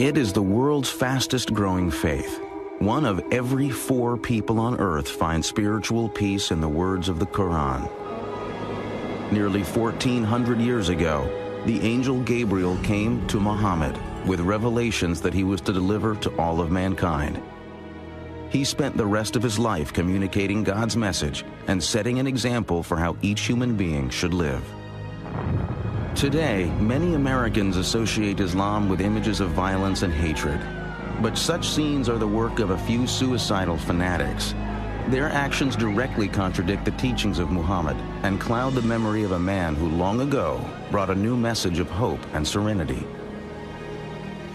It is the world's fastest growing faith. One of every 4 people on earth finds spiritual peace in the words of the Quran. Nearly 1,400 years ago, the angel Gabriel came to Muhammad with revelations that he was to deliver to all of mankind. He spent the rest of his life communicating God's message and setting an example for how each human being should live. Today, many Americans associate Islam with images of violence and hatred. But such scenes are the work of a few suicidal fanatics. Their actions directly contradict the teachings of Muhammad and cloud the memory of a man who long ago brought a new message of hope and serenity.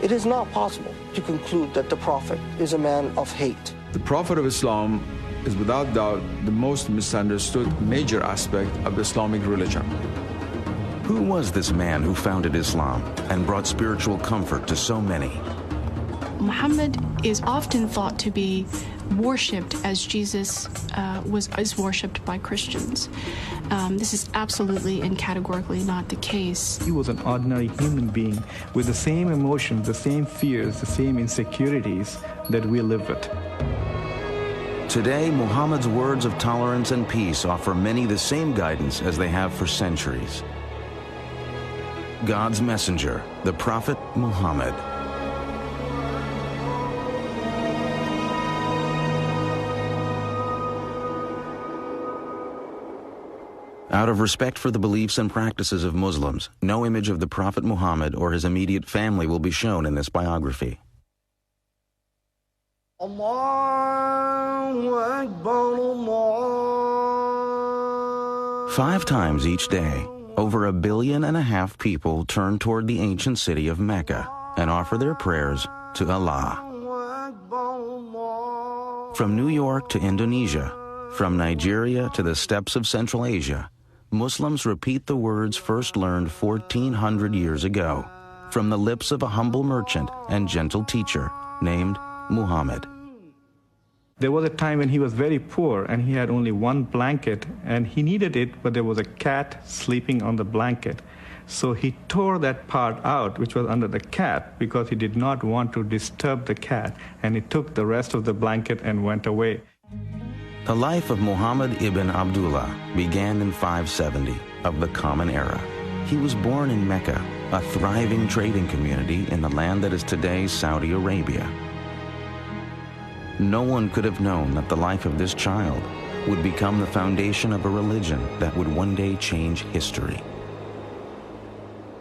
It is not possible to conclude that the Prophet is a man of hate. The Prophet of Islam is without doubt the most misunderstood major aspect of the Islamic religion. Who was this man who founded Islam and brought spiritual comfort to so many? Muhammad is often thought to be worshipped as Jesus is worshipped by Christians. This is absolutely and categorically not the case. He was an ordinary human being with the same emotions, the same fears, the same insecurities that we live with. Today, Muhammad's words of tolerance and peace offer many the same guidance as they have for centuries. God's messenger, the Prophet Muhammad. Out of respect for the beliefs and practices of Muslims, no image of the Prophet Muhammad or his immediate family will be shown in this biography. Allahu Akbar, Allah. 5 times each day, over 1.5 billion people turn toward the ancient city of Mecca and offer their prayers to Allah. From New York to Indonesia, from Nigeria to the steppes of Central Asia, Muslims repeat the words first learned 1,400 years ago from the lips of a humble merchant and gentle teacher named Muhammad. There was a time when he was very poor and he had only one blanket and he needed it, but there was a cat sleeping on the blanket. So he tore that part out, which was under the cat, because he did not want to disturb the cat, and he took the rest of the blanket and went away. The life of Muhammad ibn Abdullah began in 570 of the Common Era. He was born in Mecca, a thriving trading community in the land that is today Saudi Arabia. No one could have known that the life of this child would become the foundation of a religion that would one day change history.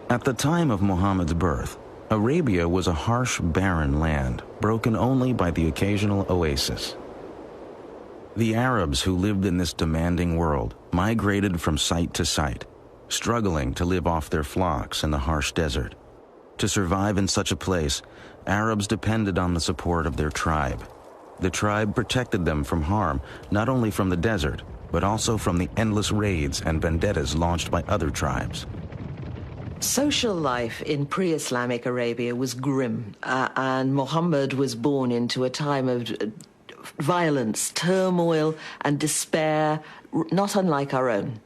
At the time of Muhammad's birth, Arabia was a harsh, barren land, broken only by the occasional oasis. The Arabs who lived in this demanding world migrated from site to site, struggling to live off their flocks in the harsh desert. To survive in such a place, Arabs depended on the support of their tribe. The tribe protected them from harm, not only from the desert, but also from the endless raids and vendettas launched by other tribes. Social life in pre-Islamic Arabia was grim, and Muhammad was born into a time of violence, turmoil, and despair, not unlike our own.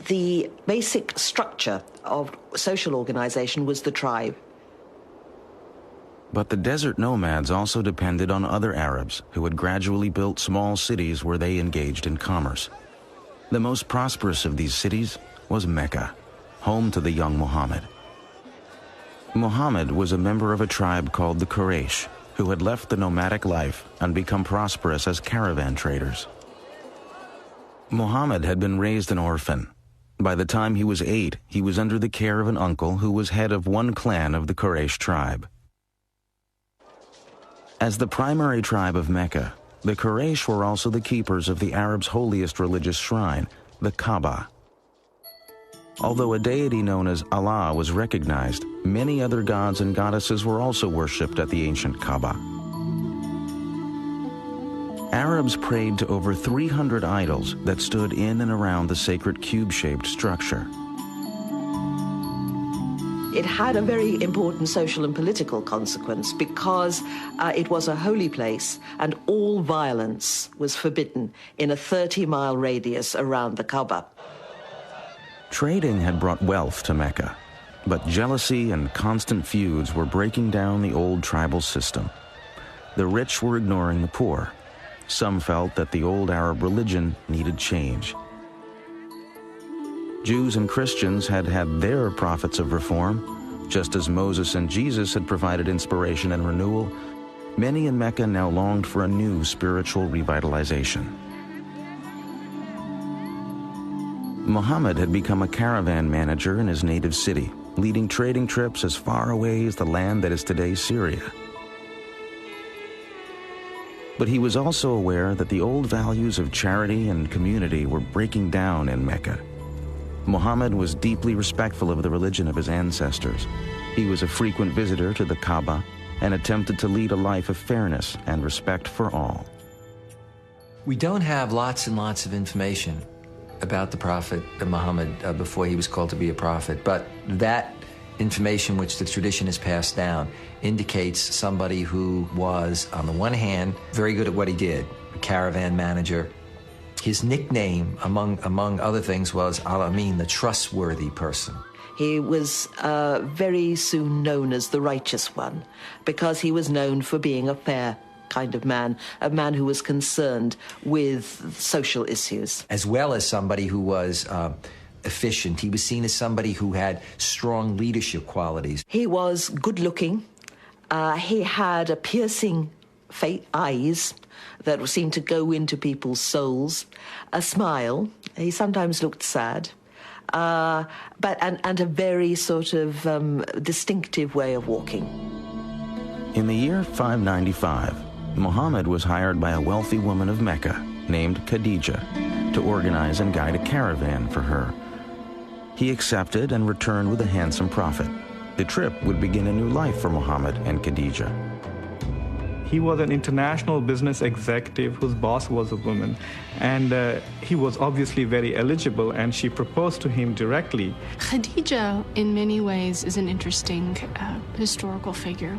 The basic structure of social organization was the tribe. But the desert nomads also depended on other Arabs who had gradually built small cities where they engaged in commerce. The most prosperous of these cities was Mecca, home to the young Muhammad. Muhammad was a member of a tribe called the Quraysh, who had left the nomadic life and become prosperous as caravan traders. Muhammad had been raised an orphan. By the time he was 8, he was under the care of an uncle who was head of one clan of the Quraysh tribe. As the primary tribe of Mecca, the Quraysh were also the keepers of the Arabs' holiest religious shrine, the Kaaba. Although a deity known as Allah was recognized, many other gods and goddesses were also worshipped at the ancient Kaaba. Arabs prayed to over 300 idols that stood in and around the sacred cube-shaped structure. It had a very important social and political consequence because it was a holy place and all violence was forbidden in a 30-mile radius around the Kaaba. Trading had brought wealth to Mecca. But jealousy and constant feuds were breaking down the old tribal system. The rich were ignoring the poor. Some felt that the old Arab religion needed change. Jews and Christians had had their prophets of reform. Just as Moses and Jesus had provided inspiration and renewal, many in Mecca now longed for a new spiritual revitalization. Muhammad had become a caravan manager in his native city, leading trading trips as far away as the land that is today Syria. But he was also aware that the old values of charity and community were breaking down in Mecca. Muhammad was deeply respectful of the religion of his ancestors. He was a frequent visitor to the Kaaba and attempted to lead a life of fairness and respect for all. We don't have lots and lots of information about the Prophet Muhammad before he was called to be a prophet, but that information which the tradition has passed down indicates somebody who was, on the one hand, very good at what he did, a caravan manager. His nickname, among other things, was Al-Amin, the trustworthy person. He was very soon known as the righteous one because he was known for being a fair kind of man, a man who was concerned with social issues. As well as somebody who was efficient. He was seen as somebody who had strong leadership qualities. He was good-looking. He had a piercing eyes that seemed to go into people's souls, a smile. He sometimes looked sad. And a very sort of distinctive way of walking. In the year 595, Muhammad was hired by a wealthy woman of Mecca named Khadijah to organize and guide a caravan for her. He accepted and returned with a handsome profit. The trip would begin a new life for Muhammad and Khadijah. He was an international business executive whose boss was a woman, and he was obviously very eligible, and she proposed to him directly. Khadija, in many ways, is an interesting historical figure.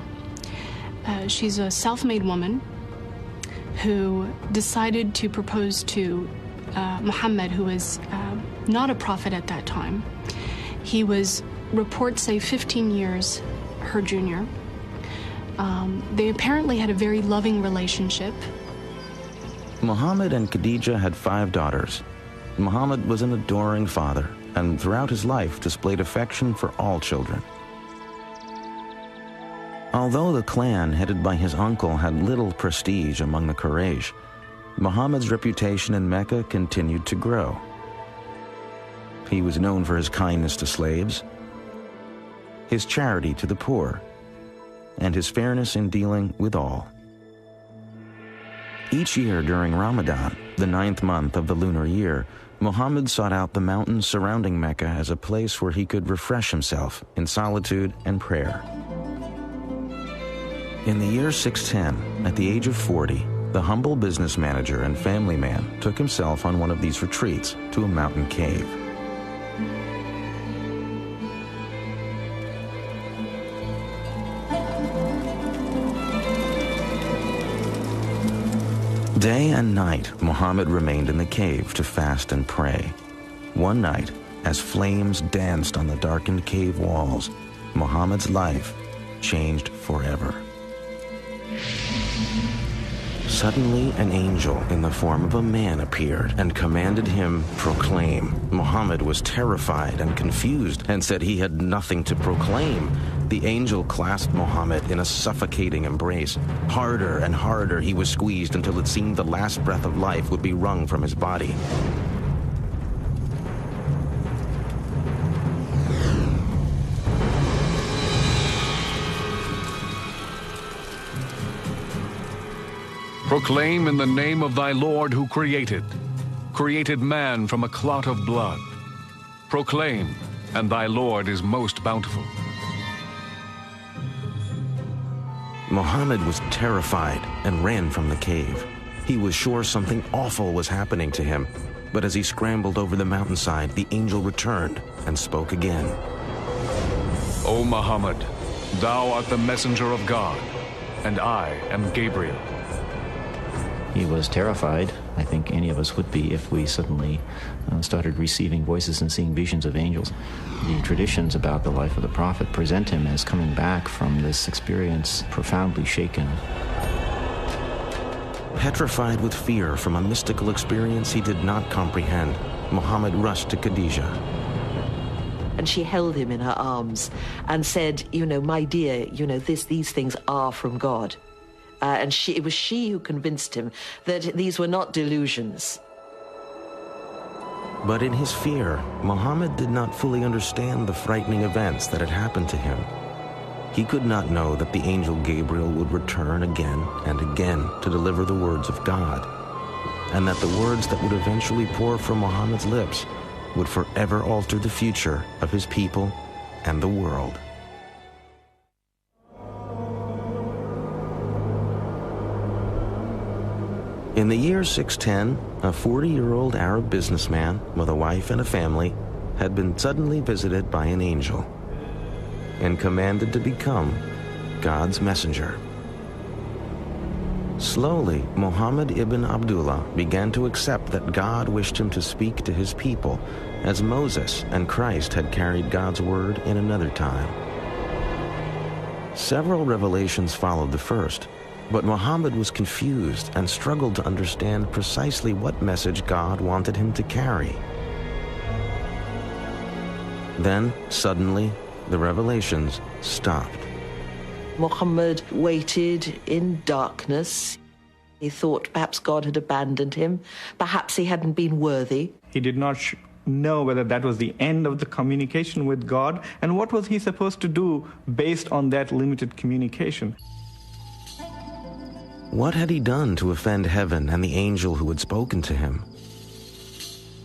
She's a self-made woman who decided to propose to Muhammad, who was not a prophet at that time. He was, reports say, 15 years her junior. They apparently had a very loving relationship. Muhammad and Khadijah had 5 daughters. Muhammad was an adoring father, and throughout his life displayed affection for all children. Although the clan headed by his uncle had little prestige among the Quraysh, Muhammad's reputation in Mecca continued to grow. He was known for his kindness to slaves, his charity to the poor, and his fairness in dealing with all. Each year during Ramadan, the 9th month of the lunar year, Muhammad sought out the mountains surrounding Mecca as a place where he could refresh himself in solitude and prayer. In the year 610, at the age of 40, the humble business manager and family man took himself on one of these retreats to a mountain cave. Day and night, Muhammad remained in the cave to fast and pray. One night, as flames danced on the darkened cave walls, Muhammad's life changed forever. Suddenly, an angel in the form of a man appeared and commanded him, "Proclaim." Muhammad was terrified and confused and said he had nothing to proclaim. The angel clasped Muhammad in a suffocating embrace. Harder and harder he was squeezed until it seemed the last breath of life would be wrung from his body. Proclaim in the name of thy Lord who created man from a clot of blood. Proclaim, and thy Lord is most bountiful. Muhammad was terrified and ran from the cave. He was sure something awful was happening to him, but as he scrambled over the mountainside, the angel returned and spoke again. O Muhammad, thou art the messenger of God, and I am Gabriel. He was terrified. I think any of us would be if we suddenly started receiving voices and seeing visions of angels. The traditions about the life of the prophet present him as coming back from this experience profoundly shaken. Petrified with fear from a mystical experience he did not comprehend, Muhammad rushed to Khadijah. And she held him in her arms and said, my dear, these things are from God. And it was she who convinced him that these were not delusions. But in his fear, Muhammad did not fully understand the frightening events that had happened to him. He could not know that the angel Gabriel would return again and again to deliver the words of God, and that the words that would eventually pour from Muhammad's lips would forever alter the future of his people and the world. In the year 610, a 40-year-old Arab businessman with a wife and a family had been suddenly visited by an angel and commanded to become God's messenger. Slowly, Muhammad ibn Abdullah began to accept that God wished him to speak to his people, as Moses and Christ had carried God's word in another time. Several revelations followed the first, but Muhammad was confused and struggled to understand precisely what message God wanted him to carry. Then, suddenly, the revelations stopped. Muhammad waited in darkness. He thought perhaps God had abandoned him. Perhaps he hadn't been worthy. He did not know whether that was the end of the communication with God, and what was he supposed to do based on that limited communication. What had he done to offend heaven and the angel who had spoken to him?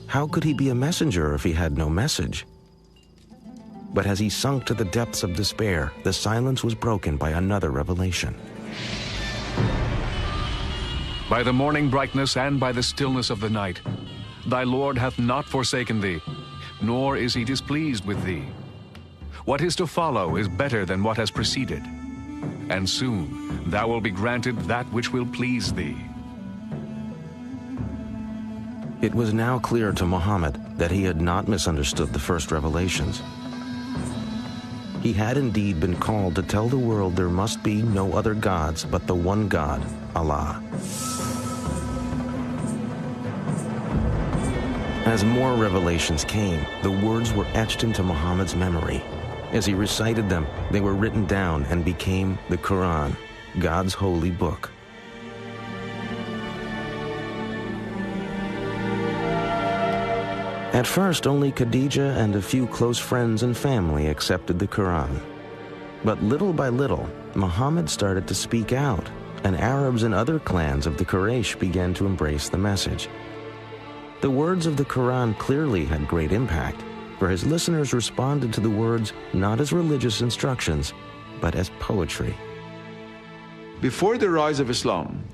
How could he be a messenger if he had no message? But as he sunk to the depths of despair, the silence was broken by another revelation. By the morning brightness and by the stillness of the night, thy Lord hath not forsaken thee, nor is he displeased with thee. What is to follow is better than what has preceded, and soon thou wilt be granted that which will please thee. It was now clear to Muhammad that he had not misunderstood the first revelations. He had indeed been called to tell the world there must be no other gods but the one God, Allah. As more revelations came, the words were etched into Muhammad's memory. As he recited them, they were written down and became the Quran, God's holy book. At first, only Khadijah and a few close friends and family accepted the Quran. But little by little, Muhammad started to speak out, and Arabs and other clans of the Quraysh began to embrace the message. The words of the Quran clearly had great impact, for his listeners responded to the words not as religious instructions, but as poetry. Before the rise of Islam,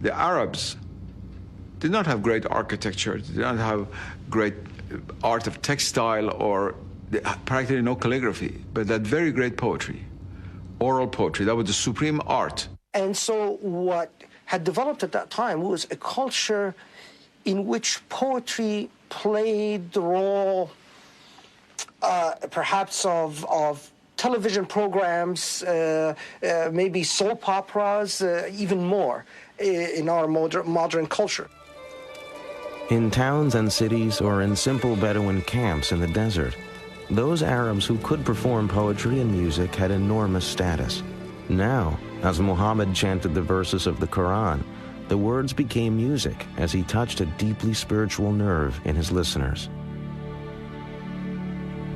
the Arabs did not have great architecture, did not have great art of textile, or practically no calligraphy, but that very great poetry, oral poetry. That was the supreme art. And so what had developed at that time was a culture in which poetry played the role perhaps of television programs, maybe soap operas, even more in our modern culture. In towns and cities or in simple Bedouin camps in the desert, those Arabs who could perform poetry and music had enormous status. Now, as Muhammad chanted the verses of the Quran, the words became music as he touched a deeply spiritual nerve in his listeners.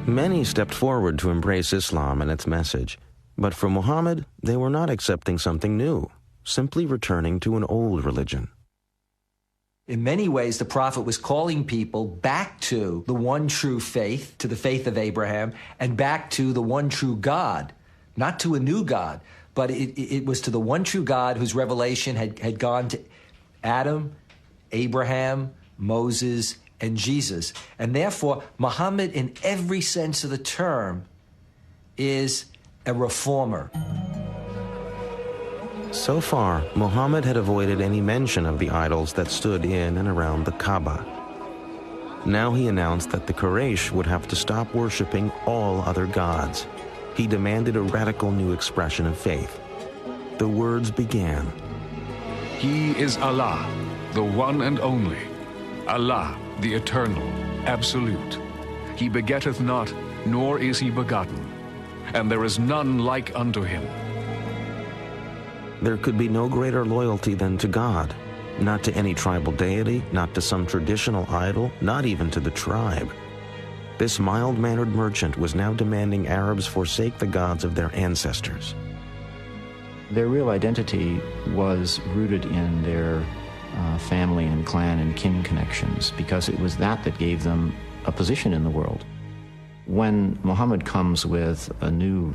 Many stepped forward to embrace Islam and its message, but for Muhammad, they were not accepting something new, simply returning to an old religion. In many ways, the prophet was calling people back to the one true faith, to the faith of Abraham, and back to the one true God, not to a new God, but it was to the one true God whose revelation had gone to Adam, Abraham, Moses, and Jesus. And therefore, Muhammad, in every sense of the term, is a reformer. So far, Muhammad had avoided any mention of the idols that stood in and around the Kaaba. Now he announced that the Quraysh would have to stop worshipping all other gods. He demanded a radical new expression of faith. The words began. He is Allah, the one and only, Allah, the eternal, absolute. He begetteth not, nor is he begotten, and there is none like unto him. There could be no greater loyalty than to God, not to any tribal deity, not to some traditional idol, not even to the tribe. This mild-mannered merchant was now demanding Arabs forsake the gods of their ancestors. Their real identity was rooted in their family and clan and kin connections, because it was that gave them a position in the world. When Muhammad comes with a new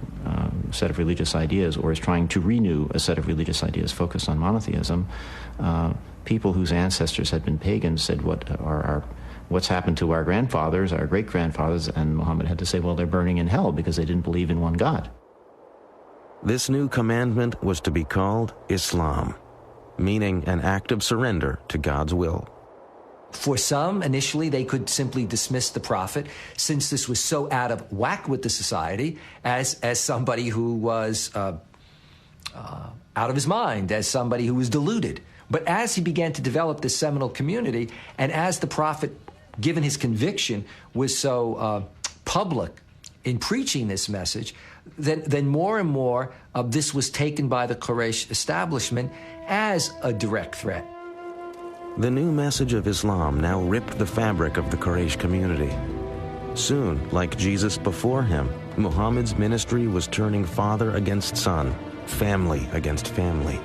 set of religious ideas, or is trying to renew a set of religious ideas focused on monotheism, people whose ancestors had been pagans said, what's happened to our grandfathers, our great-grandfathers? And Muhammad had to say, well, they're burning in hell because they didn't believe in one God. This new commandment was to be called Islam, meaning an act of surrender to God's will. For some, initially, they could simply dismiss the prophet, since this was so out of whack with the society, as somebody who was out of his mind, as somebody who was deluded. But as he began to develop this seminal community, and as the prophet, given his conviction, was so public in preaching this message, then more and more of this was taken by the Quraysh establishment as a direct threat. The new message of Islam now ripped the fabric of the Quraysh community. Soon, like Jesus before him, Muhammad's ministry was turning father against son, family against family.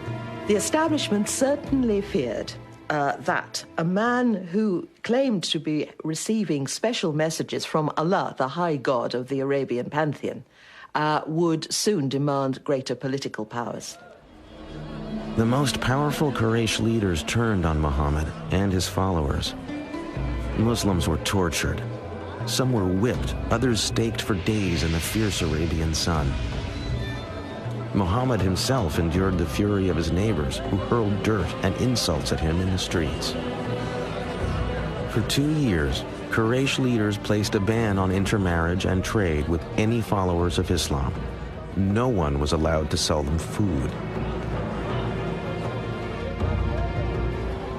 The establishment certainly feared that a man who claimed to be receiving special messages from Allah, the high god of the Arabian pantheon, would soon demand greater political powers. The most powerful Quraysh leaders turned on Muhammad and his followers. Muslims were tortured. Some were whipped, others staked for days in the fierce Arabian sun. Muhammad himself endured the fury of his neighbors, who hurled dirt and insults at him in the streets. For 2 years, Quraysh leaders placed a ban on intermarriage and trade with any followers of Islam. No one was allowed to sell them food.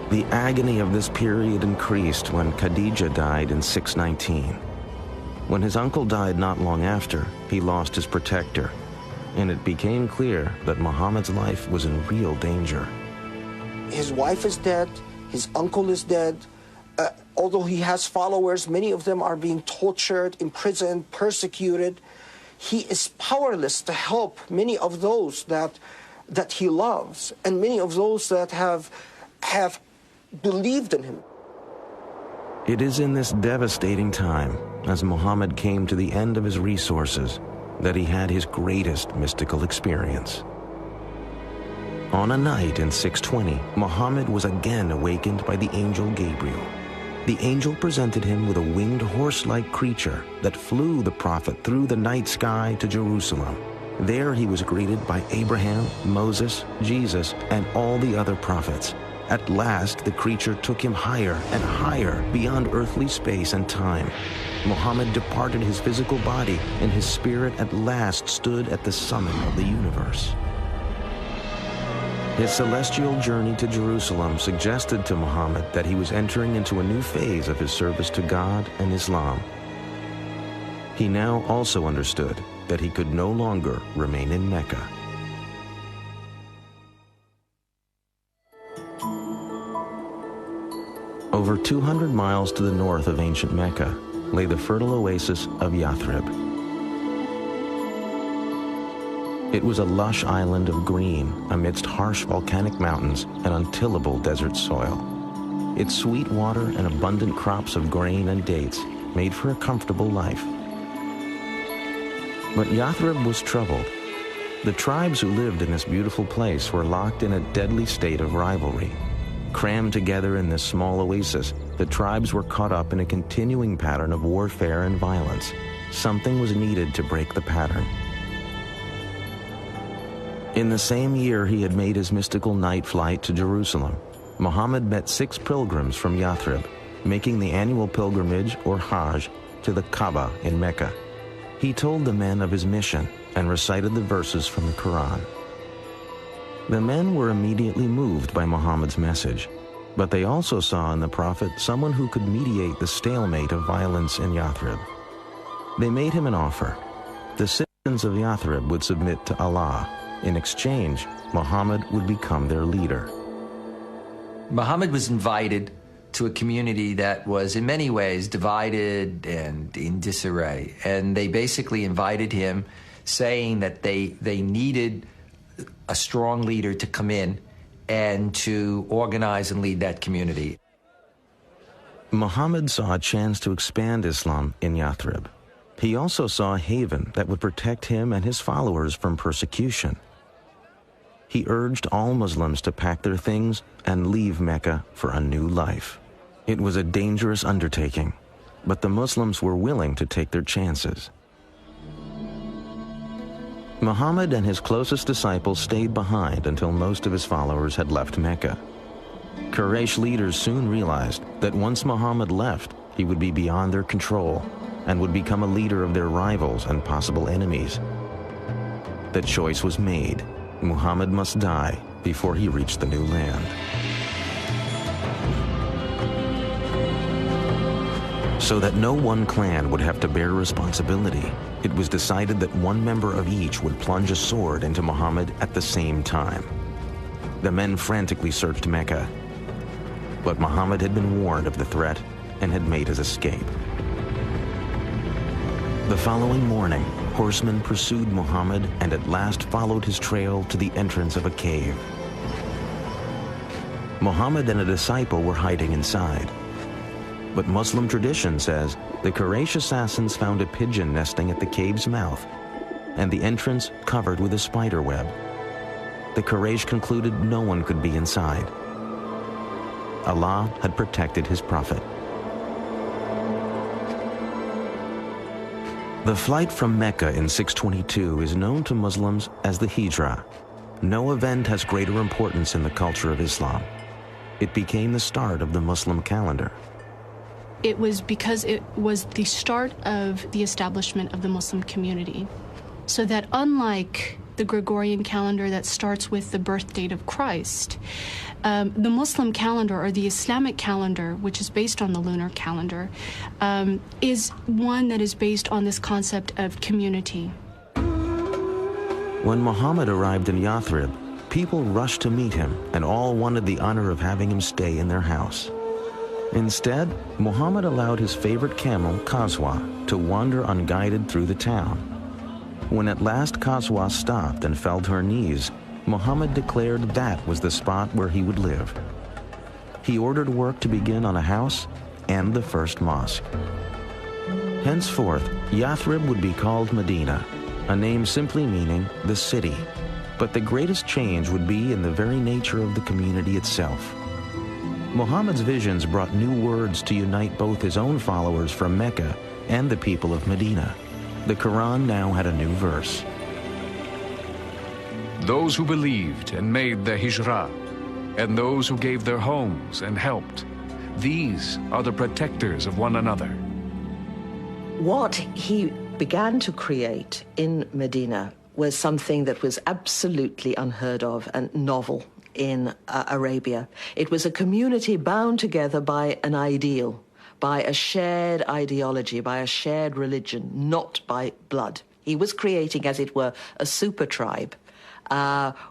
The agony of this period increased when Khadija died in 619. When his uncle died not long after, he lost his protector, and it became clear that Muhammad's life was in real danger. His wife is dead, his uncle is dead. Although he has followers, many of them are being tortured, imprisoned, persecuted. He is powerless to help many of those that he loves, and many of those that have believed in him. It is in this devastating time, as Muhammad came to the end of his resources, that he had his greatest mystical experience. On a night in 620, Muhammad was again awakened by the angel Gabriel. The angel presented him with a winged horse-like creature that flew the prophet through the night sky to Jerusalem. There he was greeted by Abraham, Moses, Jesus, and all the other prophets. At last, the creature took him higher and higher beyond earthly space and time. Muhammad departed his physical body, and his spirit at last stood at the summit of the universe. His celestial journey to Jerusalem suggested to Muhammad that he was entering into a new phase of his service to God and Islam. He now also understood that he could no longer remain in Mecca. Over 200 miles to the north of ancient Mecca lay the fertile oasis of Yathrib. It was a lush island of green amidst harsh volcanic mountains and untillable desert soil. Its sweet water and abundant crops of grain and dates made for a comfortable life. But Yathrib was troubled. The tribes who lived in this beautiful place were locked in a deadly state of rivalry. Crammed together in this small oasis, the tribes were caught up in a continuing pattern of warfare and violence. Something was needed to break the pattern. In the same year he had made his mystical night flight to Jerusalem, Muhammad met 6 pilgrims from Yathrib, making the annual pilgrimage, or Hajj, to the Kaaba in Mecca. He told the men of his mission and recited the verses from the Quran. The men were immediately moved by Muhammad's message, but they also saw in the Prophet someone who could mediate the stalemate of violence in Yathrib. They made him an offer. The citizens of Yathrib would submit to Allah. In exchange, Muhammad would become their leader. Muhammad was invited to a community that was in many ways divided and in disarray. And they basically invited him, saying that they needed a strong leader to come in and to organize and lead that community. Muhammad saw a chance to expand Islam in Yathrib. He also saw a haven that would protect him and his followers from persecution. He urged all Muslims to pack their things and leave Mecca for a new life. It was a dangerous undertaking, but the Muslims were willing to take their chances. Muhammad and his closest disciples stayed behind until most of his followers had left Mecca. Quraysh leaders soon realized that once Muhammad left, he would be beyond their control and would become a leader of their rivals and possible enemies. The choice was made. Muhammad must die before he reached the new land. So that no one clan would have to bear responsibility, it was decided that one member of each would plunge a sword into Muhammad at the same time. The men frantically searched Mecca, but Muhammad had been warned of the threat and had made his escape. The following morning, horsemen pursued Muhammad and at last followed his trail to the entrance of a cave. Muhammad and a disciple were hiding inside. But Muslim tradition says the Quraysh assassins found a pigeon nesting at the cave's mouth and the entrance covered with a spider web. The Quraysh concluded no one could be inside. Allah had protected his prophet. The flight from Mecca in 622 is known to Muslims as the Hijrah. No event has greater importance in the culture of Islam. It became the start of the Muslim calendar. It was because it was the start of the establishment of the Muslim community. So that unlike the Gregorian calendar that starts with the birth date of Christ, the Muslim calendar, or the Islamic calendar, which is based on the lunar calendar, is one that is based on this concept of community. When Muhammad arrived in Yathrib, people rushed to meet him and all wanted the honor of having him stay in their house. Instead, Muhammad allowed his favorite camel, Qaswa, to wander unguided through the town. When at last Qaswa stopped and fell to her knees, Muhammad declared that was the spot where he would live. He ordered work to begin on a house and the first mosque. Henceforth, Yathrib would be called Medina, a name simply meaning the city. But the greatest change would be in the very nature of the community itself. Muhammad's visions brought new words to unite both his own followers from Mecca and the people of Medina. The Quran now had a new verse. Those who believed and made the Hijrah, and those who gave their homes and helped, these are the protectors of one another. What he began to create in Medina was something that was absolutely unheard of and novel in Arabia. It was a community bound together by an ideal, by a shared ideology, by a shared religion, not by blood. He was creating, as it were, a super tribe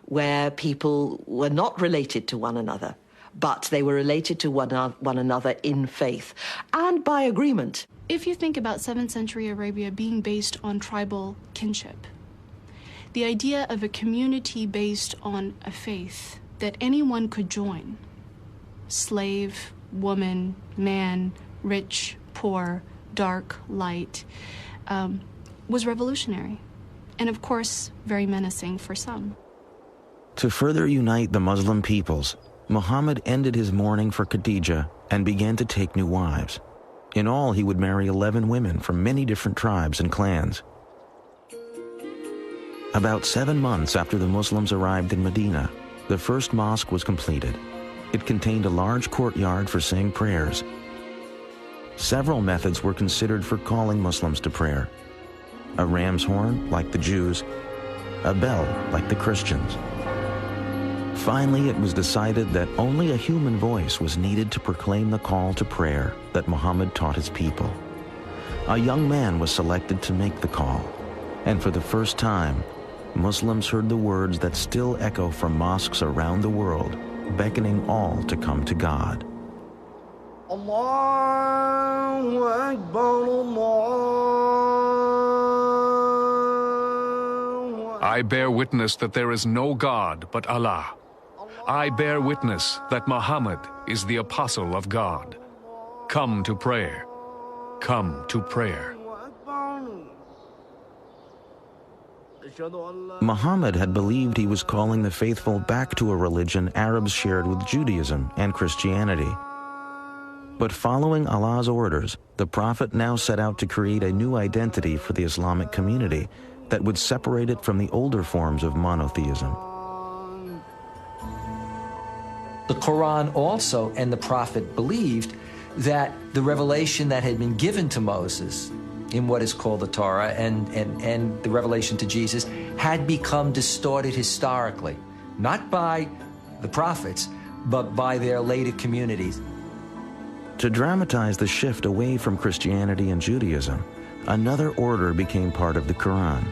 where people were not related to one another, but they were related to one another in faith and by agreement. If you think about 7th century Arabia being based on tribal kinship, the idea of a community based on a faith that anyone could join, slave, woman, man, rich, poor, dark, light, was revolutionary, and of course, very menacing for some. To further unite the Muslim peoples, Muhammad ended his mourning for Khadija and began to take new wives. In all, he would marry 11 women from many different tribes and clans. About 7 months after the Muslims arrived in Medina, the first mosque was completed. It contained a large courtyard for saying prayers. Several methods were considered for calling Muslims to prayer. A ram's horn, like the Jews, a bell, like the Christians. Finally, it was decided that only a human voice was needed to proclaim the call to prayer that Muhammad taught his people. A young man was selected to make the call, and for the first time, Muslims heard the words that still echo from mosques around the world, beckoning all to come to God. Allahu Akbar, Allahu. I bear witness that there is no God but Allah. I bear witness that Muhammad is the apostle of God. Come to prayer. Come to prayer. Muhammad had believed he was calling the faithful back to a religion Arabs shared with Judaism and Christianity. But following Allah's orders, the Prophet now set out to create a new identity for the Islamic community that would separate it from the older forms of monotheism. The Quran also and the Prophet believed that the revelation that had been given to Moses in what is called the Torah and the revelation to Jesus had become distorted historically, not by the prophets, but by their later communities. To dramatize the shift away from Christianity and Judaism, another order became part of the Quran.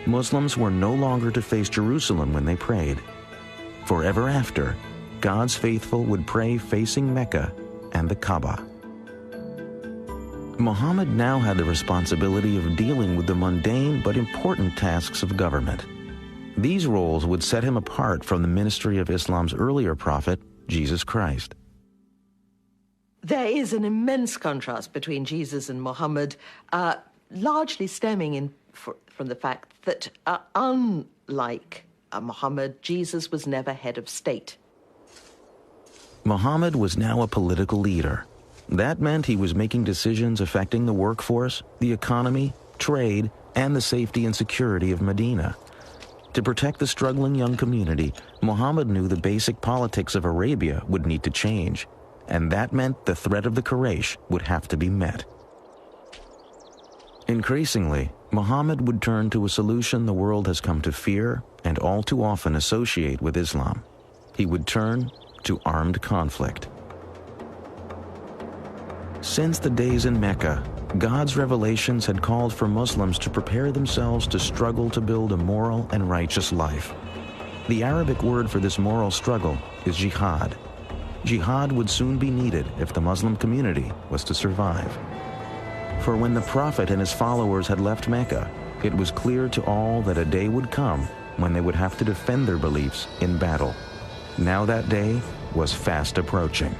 Muslims were no longer to face Jerusalem when they prayed. Forever after, God's faithful would pray facing Mecca and the Kaaba. Muhammad now had the responsibility of dealing with the mundane but important tasks of government. These roles would set him apart from the ministry of Islam's earlier prophet, Jesus Christ. There is an immense contrast between Jesus and Muhammad, largely stemming from the fact that, unlike Muhammad, Jesus was never head of state. Muhammad was now a political leader. That meant he was making decisions affecting the workforce, the economy, trade, and the safety and security of Medina. To protect the struggling young community, Muhammad knew the basic politics of Arabia would need to change, and that meant the threat of the Quraysh would have to be met. Increasingly, Muhammad would turn to a solution the world has come to fear and all too often associate with Islam. He would turn to armed conflict. Since the days in Mecca, God's revelations had called for Muslims to prepare themselves to struggle to build a moral and righteous life. The Arabic word for this moral struggle is jihad. Jihad would soon be needed if the Muslim community was to survive. For when the Prophet and his followers had left Mecca, it was clear to all that a day would come when they would have to defend their beliefs in battle. Now that day was fast approaching.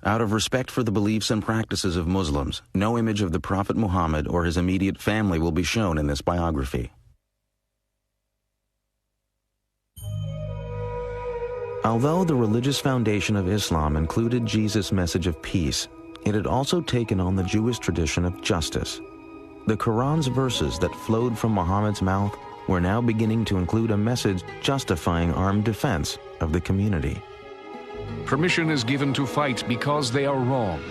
Out of respect for the beliefs and practices of Muslims, no image of the Prophet Muhammad or his immediate family will be shown in this biography. Although the religious foundation of Islam included Jesus' message of peace, it had also taken on the Jewish tradition of justice. The Quran's verses that flowed from Muhammad's mouth were now beginning to include a message justifying armed defense of the community. Permission is given to fight because they are wronged.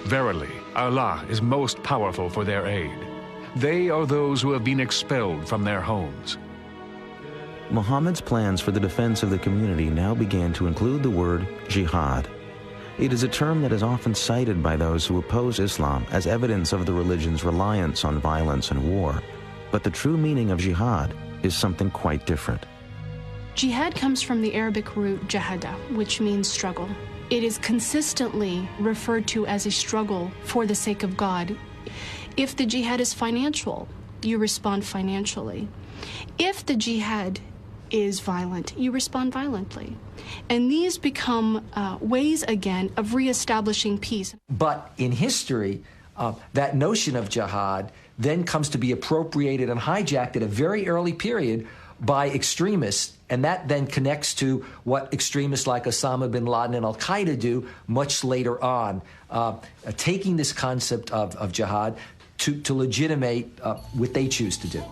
Verily, Allah is most powerful for their aid. They are those who have been expelled from their homes. Muhammad's plans for the defense of the community now began to include the word jihad. It is a term that is often cited by those who oppose Islam as evidence of the religion's reliance on violence and war. But the true meaning of jihad is something quite different. Jihad comes from the Arabic root jahada, which means struggle. It is consistently referred to as a struggle for the sake of God. If the jihad is financial, you respond financially. If the jihad is violent, you respond violently. And these become ways, again, of reestablishing peace. But in history, that notion of jihad then comes to be appropriated and hijacked at a very early period by extremists, and that then connects to what extremists like Osama bin Laden and Al-Qaeda do much later on, taking this concept of jihad, to legitimate what they choose to do.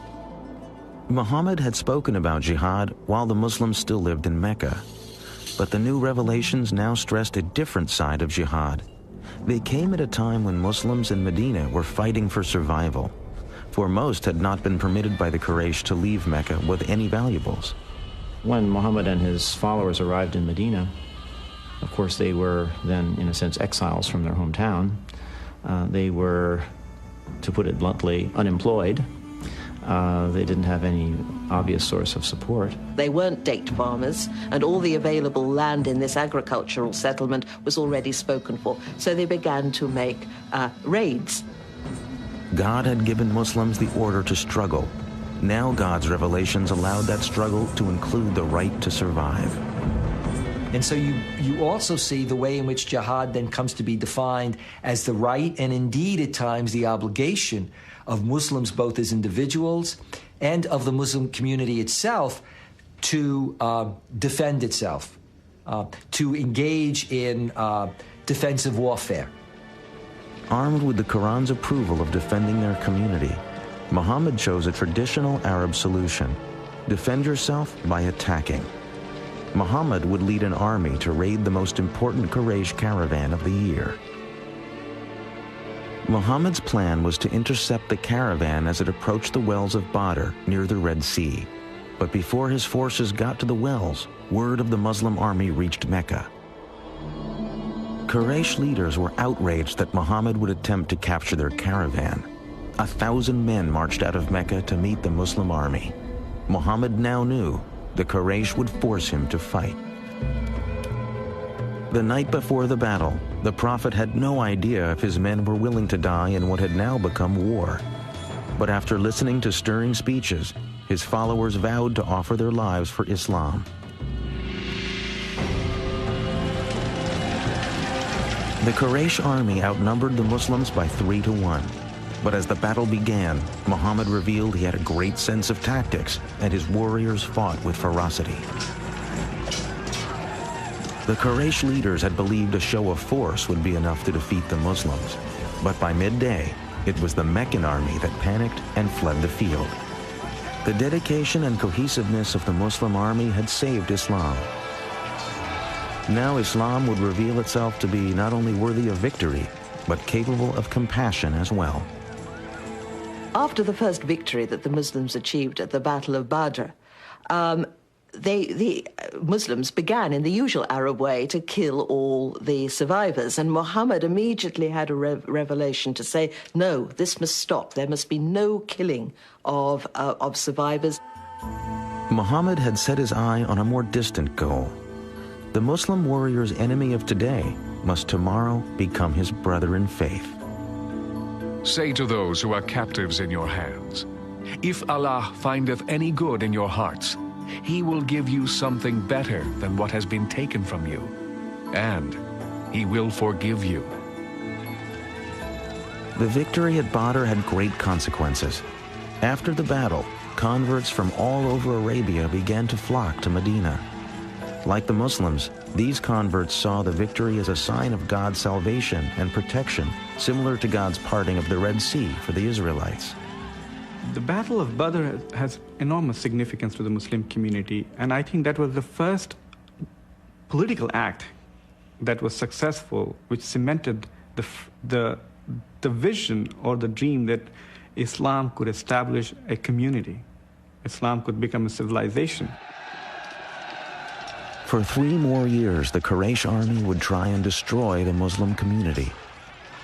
Muhammad had spoken about jihad while the Muslims still lived in Mecca. But the new revelations now stressed a different side of jihad. They came at a time when Muslims in Medina were fighting for survival, for most had not been permitted by the Quraysh to leave Mecca with any valuables. When Muhammad and his followers arrived in Medina, of course they were then, in a sense, exiles from their hometown. They were, to put it bluntly, unemployed. They didn't have any obvious source of support. They weren't date farmers, and all the available land in this agricultural settlement was already spoken for. So they began to make raids. God had given Muslims the order to struggle. Now God's revelations allowed that struggle to include the right to survive. And so you also see the way in which jihad then comes to be defined as the right and indeed at times the obligation of Muslims both as individuals and of the Muslim community itself to defend itself, to engage in defensive warfare. Armed with the Quran's approval of defending their community, Muhammad chose a traditional Arab solution: defend yourself by attacking. Muhammad would lead an army to raid the most important Quraysh caravan of the year. Muhammad's plan was to intercept the caravan as it approached the wells of Badr near the Red Sea. But before his forces got to the wells, word of the Muslim army reached Mecca. Quraysh leaders were outraged that Muhammad would attempt to capture their caravan. 1,000 men marched out of Mecca to meet the Muslim army. Muhammad now knew the Quraysh would force him to fight. The night before the battle, the Prophet had no idea if his men were willing to die in what had now become war. But after listening to stirring speeches, his followers vowed to offer their lives for Islam. The Quraysh army outnumbered the Muslims by 3 to 1. But as the battle began, Muhammad revealed he had a great sense of tactics, and his warriors fought with ferocity. The Quraysh leaders had believed a show of force would be enough to defeat the Muslims. But by midday, it was the Meccan army that panicked and fled the field. The dedication and cohesiveness of the Muslim army had saved Islam. Now Islam would reveal itself to be not only worthy of victory, but capable of compassion as well. After the first victory that the Muslims achieved at the Battle of Badr, the Muslims began in the usual Arab way to kill all the survivors. And Muhammad immediately had a revelation to say, no, this must stop. There must be no killing of survivors. Muhammad had set his eye on a more distant goal. The Muslim warrior's enemy of today must tomorrow become his brother in faith. Say to those who are captives in your hands, if Allah findeth any good in your hearts, He will give you something better than what has been taken from you, and He will forgive you. The victory at Badr had great consequences. After the battle, converts from all over Arabia began to flock to Medina. Like the Muslims, these converts saw the victory as a sign of God's salvation and protection, similar to God's parting of the Red Sea for the Israelites. The Battle of Badr has enormous significance to the Muslim community, and I think that was the first political act that was successful, which cemented the vision or the dream that Islam could establish a community. Islam could become a civilization. For 3 more years, the Quraysh army would try and destroy the Muslim community.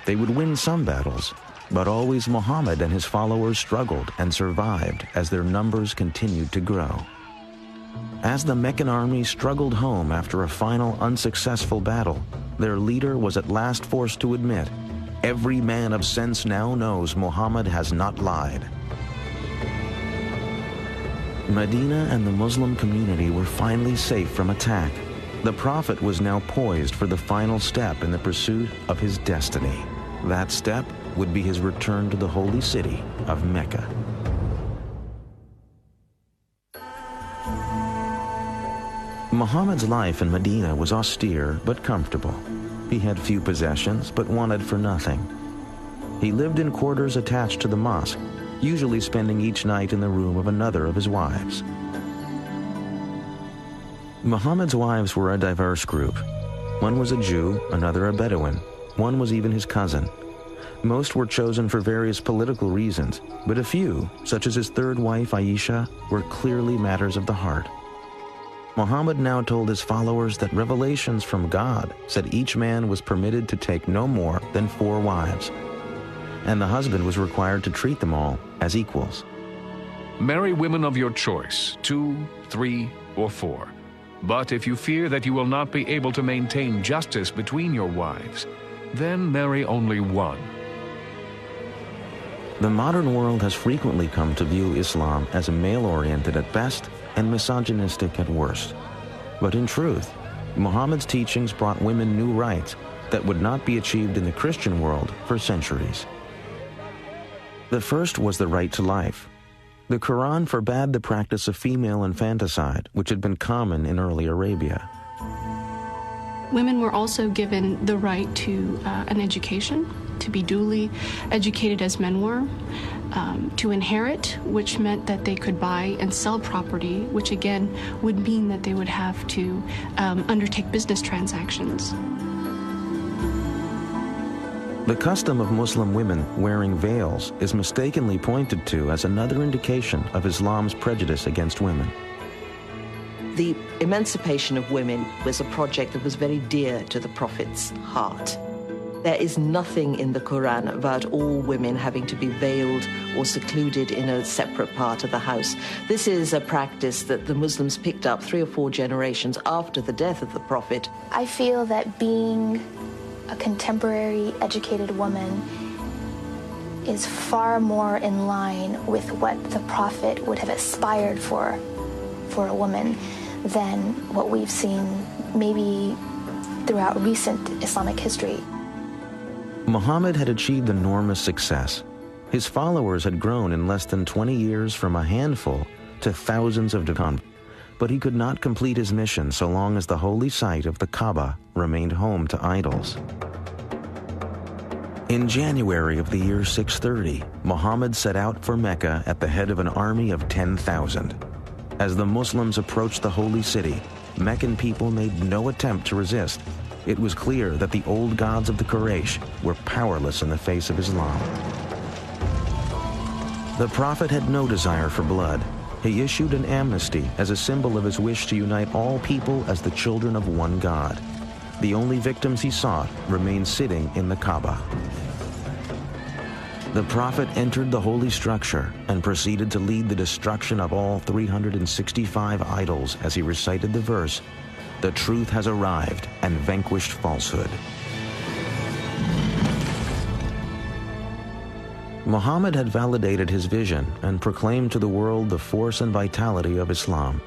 They would win some battles, but always Muhammad and his followers struggled and survived as their numbers continued to grow. As the Meccan army struggled home after a final unsuccessful battle, their leader was at last forced to admit, every man of sense now knows Muhammad has not lied. Medina and the Muslim community were finally safe from attack. The Prophet was now poised for the final step in the pursuit of his destiny. That step would be his return to the holy city of Mecca. Muhammad's life in Medina was austere but comfortable. He had few possessions but wanted for nothing. He lived in quarters attached to the mosque, usually spending each night in the room of another of his wives. Muhammad's wives were a diverse group. One was a Jew, another a Bedouin. One was even his cousin. Most were chosen for various political reasons, but a few, such as his third wife Aisha, were clearly matters of the heart. Muhammad now told his followers that revelations from God said each man was permitted to take no more than 4 wives, and the husband was required to treat them all as equals. Marry women of your choice, 2, 3, or 4. But if you fear that you will not be able to maintain justice between your wives, then marry only 1. The modern world has frequently come to view Islam as male-oriented at best and misogynistic at worst. But in truth, Muhammad's teachings brought women new rights that would not be achieved in the Christian world for centuries. The first was the right to life. The Quran forbade the practice of female infanticide, which had been common in early Arabia. Women were also given the right to an education, to be duly educated as men were, to inherit, which meant that they could buy and sell property, which again would mean that they would have to undertake business transactions. The custom of Muslim women wearing veils is mistakenly pointed to as another indication of Islam's prejudice against women. The emancipation of women was a project that was very dear to the Prophet's heart. There is nothing in the Quran about all women having to be veiled or secluded in a separate part of the house. This is a practice that the Muslims picked up 3 or 4 generations after the death of the Prophet. I feel that being a contemporary educated woman is far more in line with what the Prophet would have aspired for a woman than what we've seen maybe throughout recent Islamic history. Muhammad had achieved enormous success. His followers had grown in less than 20 years from a handful to thousands of converts. But he could not complete his mission so long as the holy site of the Kaaba remained home to idols. In January of the year 630, Muhammad set out for Mecca at the head of an army of 10,000. As the Muslims approached the holy city, Meccan people made no attempt to resist. It was clear that the old gods of the Quraysh were powerless in the face of Islam. The Prophet had no desire for blood. He issued an amnesty as a symbol of his wish to unite all people as the children of one God. The only victims he sought remained sitting in the Kaaba. The Prophet entered the holy structure and proceeded to lead the destruction of all 365 idols as he recited the verse, "The truth has arrived and vanquished falsehood." Muhammad had validated his vision and proclaimed to the world the force and vitality of Islam.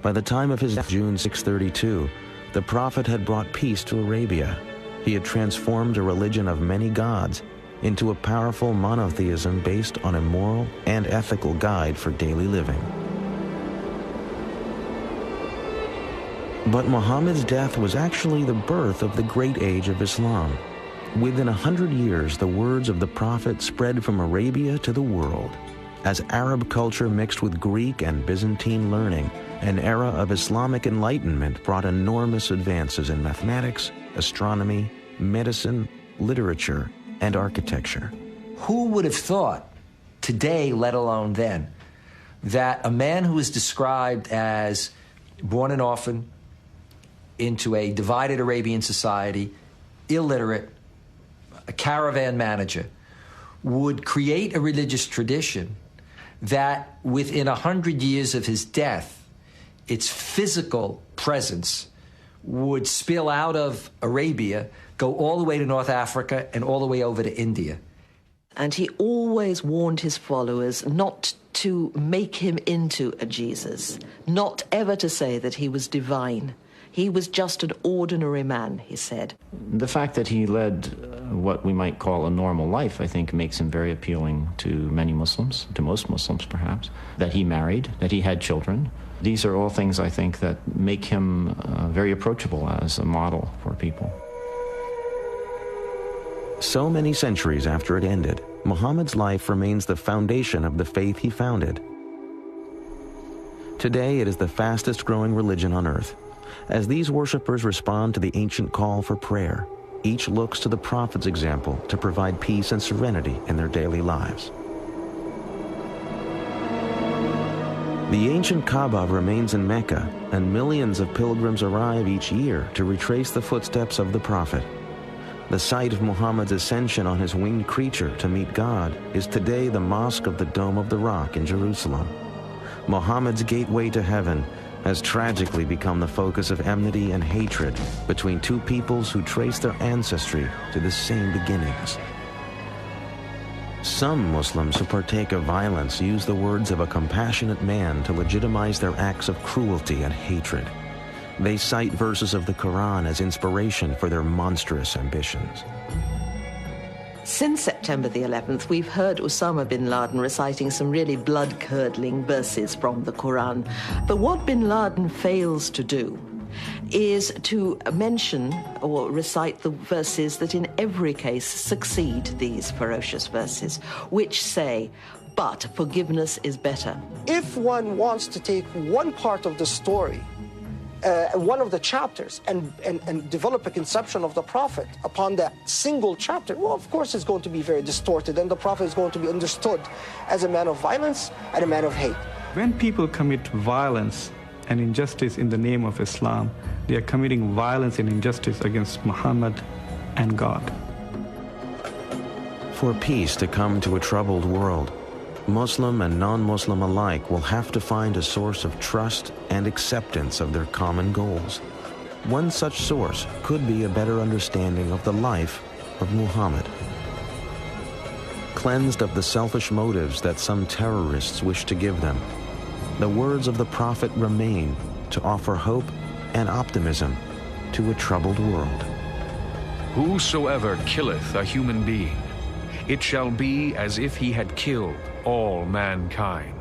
By the time of his death, June 632, the Prophet had brought peace to Arabia. He had transformed a religion of many gods into a powerful monotheism based on a moral and ethical guide for daily living. But Muhammad's death was actually the birth of the great age of Islam. Within 100 years, the words of the Prophet spread from Arabia to the world. As Arab culture mixed with Greek and Byzantine learning, an era of Islamic enlightenment brought enormous advances in mathematics, astronomy, medicine, literature, and architecture. Who would have thought today, let alone then, that a man who is described as born an orphan into a divided Arabian society, illiterate, a caravan manager, would create a religious tradition that within 100 years of his death, its physical presence would spill out of Arabia, go all the way to North Africa and all the way over to India. And he always warned his followers not to make him into a Jesus, not ever to say that he was divine. He was just an ordinary man, he said. The fact that he led what we might call a normal life, I think, makes him very appealing to many Muslims, to most Muslims perhaps. That he married, that he had children. These are all things, I think, that make him very approachable as a model for people. So many centuries after it ended, Muhammad's life remains the foundation of the faith he founded. Today, it is the fastest growing religion on earth. As these worshippers respond to the ancient call for prayer, each looks to the Prophet's example to provide peace and serenity in their daily lives. The ancient Kaaba remains in Mecca, and millions of pilgrims arrive each year to retrace the footsteps of the Prophet. The site of Muhammad's ascension on his winged creature to meet God is today the Mosque of the Dome of the Rock in Jerusalem. Muhammad's gateway to heaven has tragically become the focus of enmity and hatred between two peoples who trace their ancestry to the same beginnings. Some Muslims who partake of violence use the words of a compassionate man to legitimize their acts of cruelty and hatred. They cite verses of the Quran as inspiration for their monstrous ambitions. Since September the 11th, we've heard Osama bin Laden reciting some really blood-curdling verses from the Quran. But what bin Laden fails to do is to mention or recite the verses that in every case succeed these ferocious verses, which say, "But forgiveness is better." If one wants to take one part of the story, one of the chapters, and develop a conception of the Prophet upon that single chapter, well, of course it's going to be very distorted, and the Prophet is going to be understood as a man of violence and a man of hate. When people commit violence and injustice in the name of Islam, they are committing violence and injustice against Muhammad and God. For peace to come to a troubled world, Muslim and non-Muslim alike will have to find a source of trust and acceptance of their common goals. One such source could be a better understanding of the life of Muhammad. Cleansed of the selfish motives that some terrorists wish to give them, the words of the Prophet remain to offer hope and optimism to a troubled world. Whosoever killeth a human being, it shall be as if he had killed all mankind.